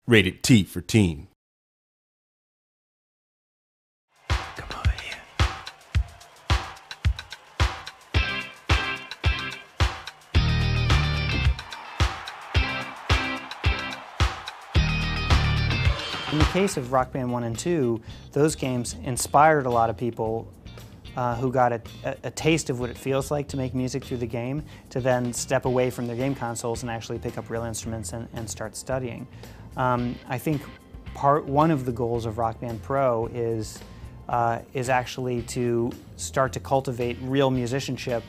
Rated T for teen. Come over here. In the case of Rock Band 1 and 2, those games inspired a lot of people who got a taste of what it feels like to make music through the game, to then step away from their game consoles and actually pick up real instruments and start studying. I think one of the goals of Rock Band Pro is actually to start to cultivate real musicianship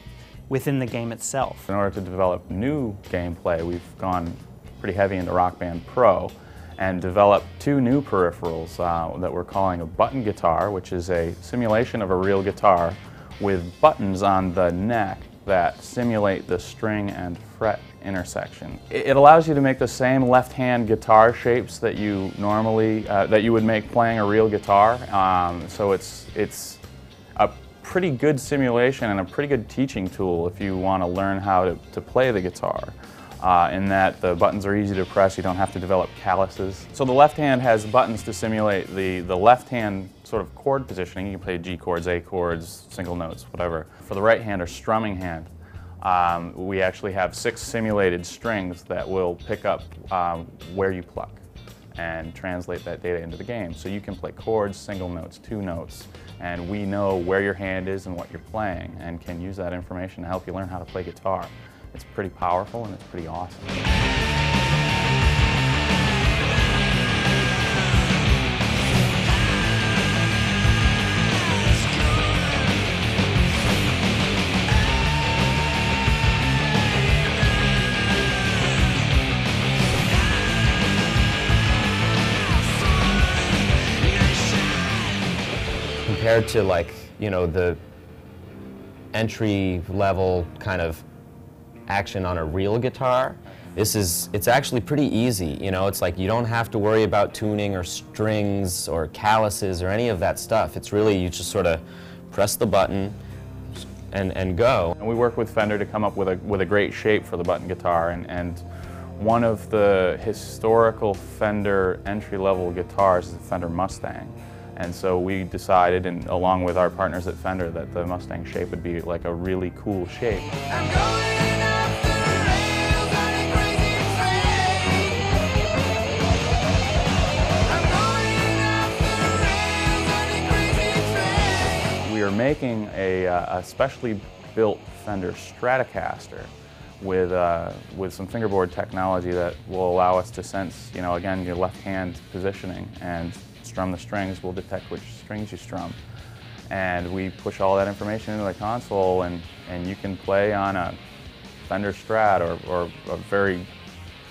within the game itself. In order to develop new gameplay, we've gone pretty heavy into Rock Band Pro and developed two new peripherals that we're calling a button guitar, which is a simulation of a real guitar with buttons on the neck that simulate the string and fret intersection. It allows you to make the same left-hand guitar shapes that you normally that you would make playing a real guitar. So it's a pretty good simulation and a pretty good teaching tool if you want to learn how to play the guitar. In that the buttons are easy to press, you don't have to develop calluses. So the left hand has buttons to simulate the left hand sort of chord positioning. You can play G chords, A chords, single notes, whatever. For the right hand or strumming hand, we actually have 6 simulated strings that will pick up where you pluck and translate that data into the game. So you can play chords, single notes, 2 notes, and we know where your hand is and what you're playing and can use that information to help you learn how to play guitar. It's pretty powerful and it's pretty awesome. Compared to, like, you know, the entry level kind of action on a real guitar, it's actually pretty easy. You know, it's like you don't have to worry about tuning or strings or calluses or any of that stuff. It's really, you just sort of press the button and go. And we work with Fender to come up with a great shape for the button guitar, and one of the historical Fender entry-level guitars is the Fender Mustang. And so we decided, and along with our partners at Fender, that the Mustang shape would be like a really cool shape. We are making a specially built Fender Stratocaster with some fingerboard technology that will allow us to sense, you know, again, your left hand positioning, and strum the strings will detect which strings you strum. And we push all that information into the console, and you can play on a Fender Strat or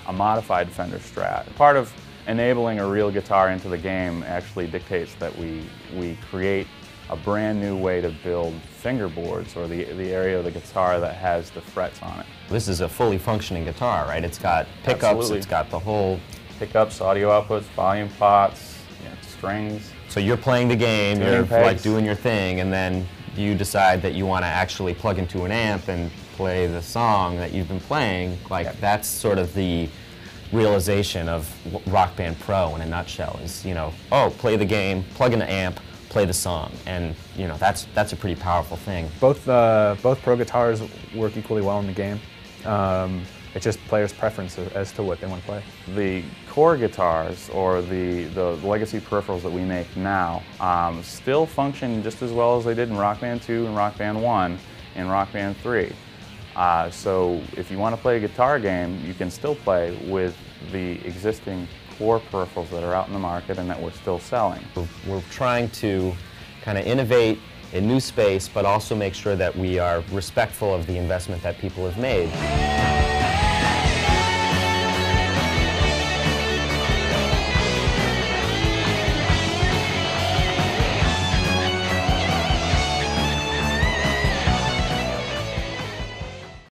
a modified Fender Strat. Part of enabling a real guitar into the game actually dictates that we create a brand new way to build fingerboards, or the area of the guitar that has the frets on it. This is a fully functioning guitar, right? It's got pickups, Absolutely. It's got the whole... Pickups, audio outputs, volume pots, you know, strings. So you're playing the game, Tuning you're pegs. like doing your thing, and then you decide that you want to actually plug into an amp and play the song that you've been playing. Like, Yep. That's sort of the realization of Rock Band Pro in a nutshell, is, you know, oh, play the game, plug in the amp, play the song, and you know, that's a pretty powerful thing. Both Pro guitars work equally well in the game. It's just players' preference as to what they want to play. The core guitars, or the legacy peripherals that we make now, still function just as well as they did in Rock Band 2 and Rock Band 1 and Rock Band 3. So if you want to play a guitar game, you can still play with the existing core peripherals that are out in the market and that we're still selling. We're trying to kind of innovate in new space, but also make sure that we are respectful of the investment that people have made.